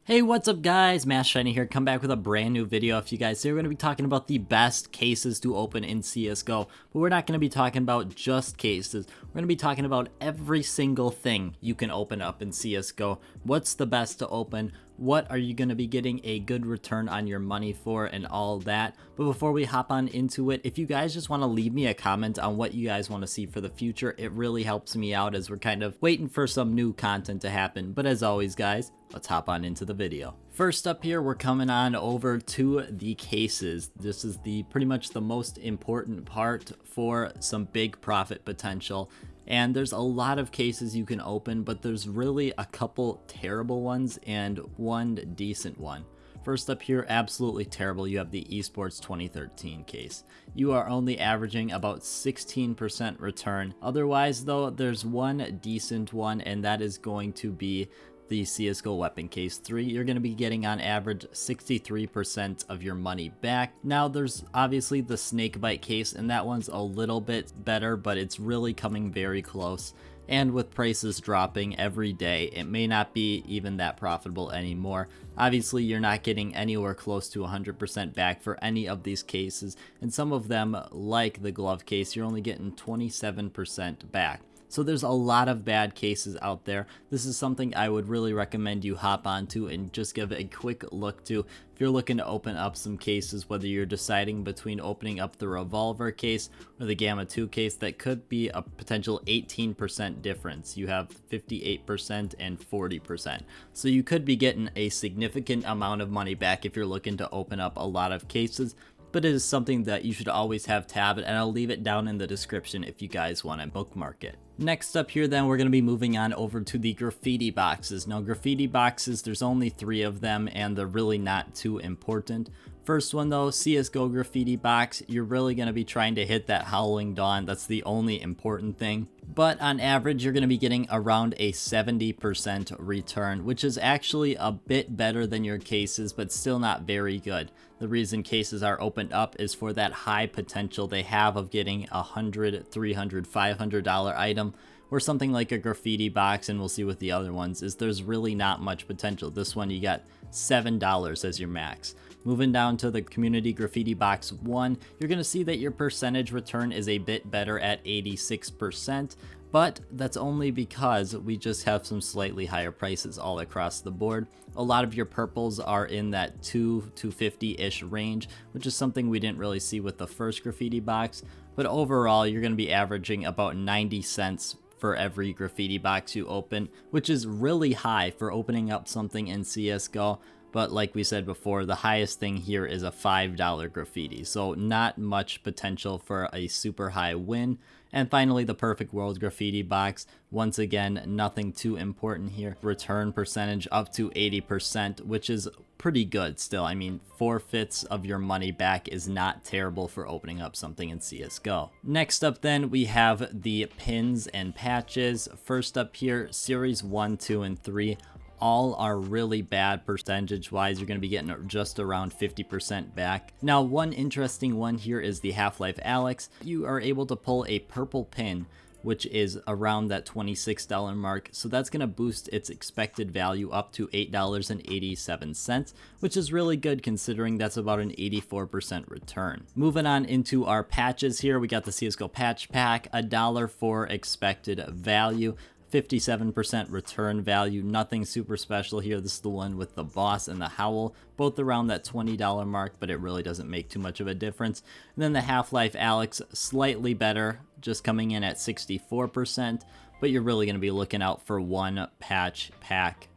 Hey, what's up guys? Mass Shiny here, come back with a brand new video for you guys. Today we're going to be talking about the best cases to open in CSGO, but we're not going to be talking about just cases. We're going to be talking about every single thing you can open up in CSGO. What's the best to open? What are you going to be getting a good return on your money for and all that. But before we hop on into it, if you guys just want to leave me a comment on what you guys want to see for the future, it really helps me out as we're kind of waiting for some new content to happen. But as always guys, let's hop on into the video. First up here, we're coming on over to the cases. This is pretty much the most important part for some big profit potential. And there's a lot of cases you can open, but there's really a couple terrible ones and one decent one. First up here, absolutely terrible, you have the Esports 2013 case. You are only averaging about 16% return. Otherwise though, there's one decent one, and that is going to be the CSGO weapon case 3. You're going to be getting on average 63% of your money back. Now there's obviously the snakebite case, and that one's a little bit better, but it's really coming very close. And with prices dropping every day, it may not be even that profitable anymore. Obviously, you're not getting anywhere close to 100% back for any of these cases, and some of them, like the glove case, you're only getting 27% back. So there's a lot of bad cases out there. This is something I would really recommend you hop onto and just give a quick look to if you're looking to open up some cases, whether you're deciding between opening up the revolver case or the Gamma 2 case. That could be a potential 18% difference. You have 58% and 40%. So you could be getting a significant amount of money back if you're looking to open up a lot of cases. But it is something that you should always have tabbed, and I'll leave it down in the description if you guys want to bookmark it. Next up here then, we're going to be moving on over to the graffiti boxes. Now graffiti boxes, there's only 3 of them and they're really not too important. First one though, CSGO graffiti box, you're really going to be trying to hit that Howling Dawn. That's the only important thing. But on average, you're going to be getting around a 70% return, which is actually a bit better than your cases, but still not very good. The reason cases are opened up is for that high potential they have of getting a $100, $300, $500 item, where something like a graffiti box, and we'll see with the other ones, is there's really not much potential. This one you got $7 as your max. Moving down to the community graffiti box 1, you're going to see that your percentage return is a bit better at 86%, but that's only because we just have some slightly higher prices all across the board. A lot of your purples are in that $250-ish range, which is something we didn't really see with the first graffiti box, but overall you're going to be averaging about 90 cents for every graffiti box you open, which is really high for opening up something in CSGO. But like we said before, the highest thing here is a $5 graffiti, so not much potential for a super high win. And finally, the Perfect World graffiti box. Once again, nothing too important here. Return percentage up to 80%, which is pretty good still. I mean, 4/5 of your money back is not terrible for opening up something in CSGO. Next up then, we have the pins and patches. First up here, series 1, 2, and 3. All are really bad percentage wise. You're going to be getting just around 50% back. Now one interesting one here is the Half-Life Alyx. You are able to pull a purple pin, which is around that $26 mark, so that's going to boost its expected value up to $8.87, which is really good considering that's about an 84% return. Moving on into our patches here, we got the CSGO patch pack, $1 for expected value. 57% return value, nothing super special here. This is the one with the boss and the howl, both around that $20 mark, but it really doesn't make too much of a difference. And then the Half-Life Alyx, slightly better, just coming in at 64%, but you're really going to be looking out for one patch pack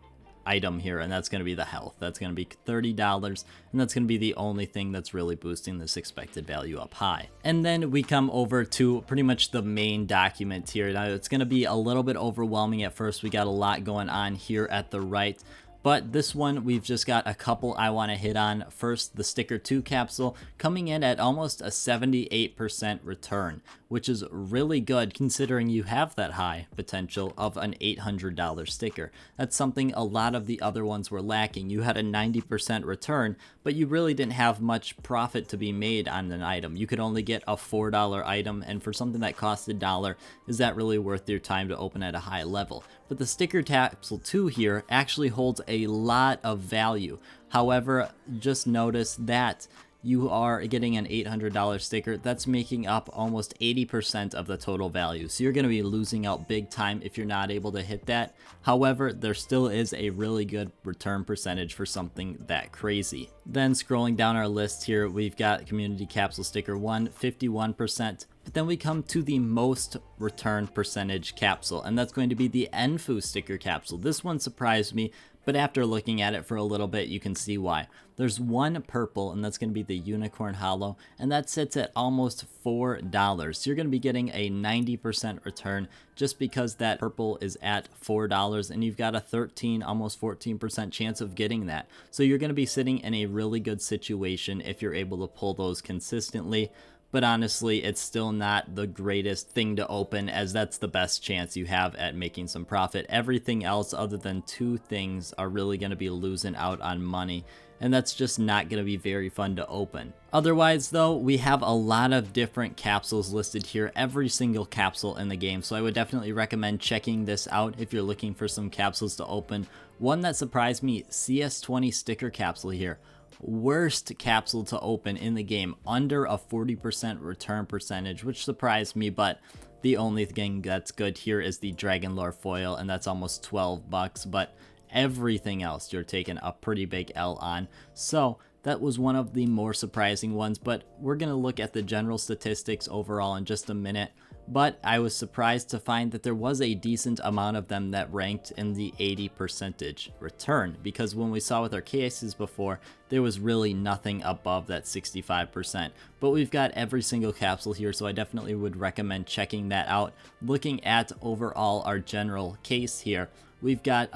item here, and that's going to be the health. That's going to be $30, and that's going to be the only thing that's really boosting this expected value up high. And then we come over to pretty much the main document here. Now it's going to be a little bit overwhelming at first. We got a lot going on here at the right, but this one we've just got a couple I want to hit on. First, the Sticker 2 capsule coming in at almost a 78% return, which is really good considering you have that high potential of an $800 sticker. That's something a lot of the other ones were lacking. You had a 90% return, but you really didn't have much profit to be made on an item. You could only get a $4 item, and for something that cost $1, is that really worth your time to open at a high level? But the sticker capsule 2 here actually holds a lot of value. However, just notice that you are getting an $800 sticker that's making up almost 80% of the total value. So you're going to be losing out big time if you're not able to hit that. However, there still is a really good return percentage for something that crazy. Then scrolling down our list here, we've got Community Capsule Sticker 1, 51%. But then we come to the most return percentage capsule, and that's going to be the Enfu sticker capsule. This one surprised me, but after looking at it for a little bit, you can see why. There's one purple, and that's going to be the Unicorn Hollow, and that sits at almost $4. So you're going to be getting a 90% return just because that purple is at $4, and you've got a 13, almost 14% chance of getting that. So you're going to be sitting in a really good situation if you're able to pull those consistently. But honestly, it's still not the greatest thing to open, as that's the best chance you have at making some profit. Everything else other than 2 things are really going to be losing out on money, and that's just not going to be very fun to open. Otherwise though, we have a lot of different capsules listed here, every single capsule in the game, so I would definitely recommend checking this out if you're looking for some capsules to open. One that surprised me, CS20 sticker capsule here. Worst capsule to open in the game, under a 40% return percentage, which surprised me, but the only thing that's good here is the Dragon Lore foil, and that's almost 12 bucks, but everything else you're taking a pretty big L on. So that was one of the more surprising ones, but we're going to look at the general statistics overall in just a minute. But I was surprised to find that there was a decent amount of them that ranked in the 80% return, because when we saw with our cases before, there was really nothing above that 65%. But we've got every single capsule here, so I definitely would recommend checking that out. Looking at overall our general case here, we've got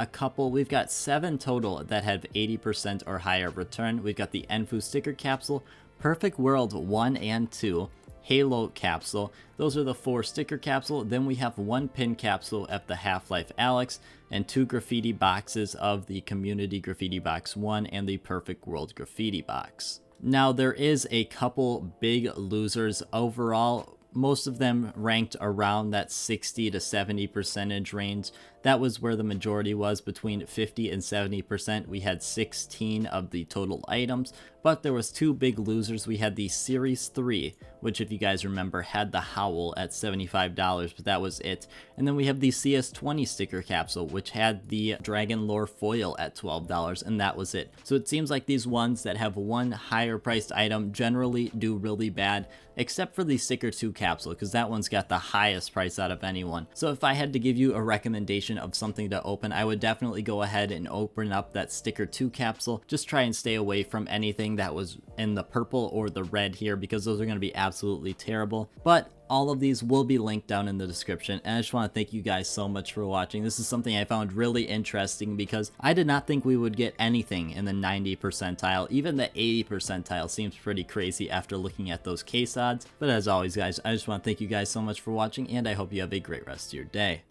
7 total that have 80% or higher return. We've got the Enfu sticker capsule, Perfect World 1 and 2, Halo capsule. Those are the 4 sticker capsule. Then we have 1 pin capsule at the Half-Life Alex, and 2 graffiti boxes of the Community Graffiti Box 1 and the Perfect World Graffiti Box. Now there is a couple big losers overall. Most of them ranked around that 60 to 70% range. That was where the majority was, between 50 and 70%. We had 16 of the total items, but there was 2 big losers. We had the Series 3, which if you guys remember had the Howl at $75, but that was it. And then we have the CS20 sticker capsule, which had the Dragon Lore foil at $12, and that was it. So it seems like these ones that have one higher priced item generally do really bad, except for the sticker 2 capsule, because that one's got the highest price out of anyone. So if I had to give you a recommendation of something to open, I would definitely go ahead and open up that sticker 2 capsule. Just try and stay away from anything that was in the purple or the red here, because those are going to be absolutely terrible. But all of these will be linked down in the description, and I just want to thank you guys so much for watching. This is something I found really interesting, because I did not think we would get anything in the 90 percentile. Even the 80 percentile seems pretty crazy after looking at those case odds. But as always guys, I just want to thank you guys so much for watching, and I hope you have a great rest of your day.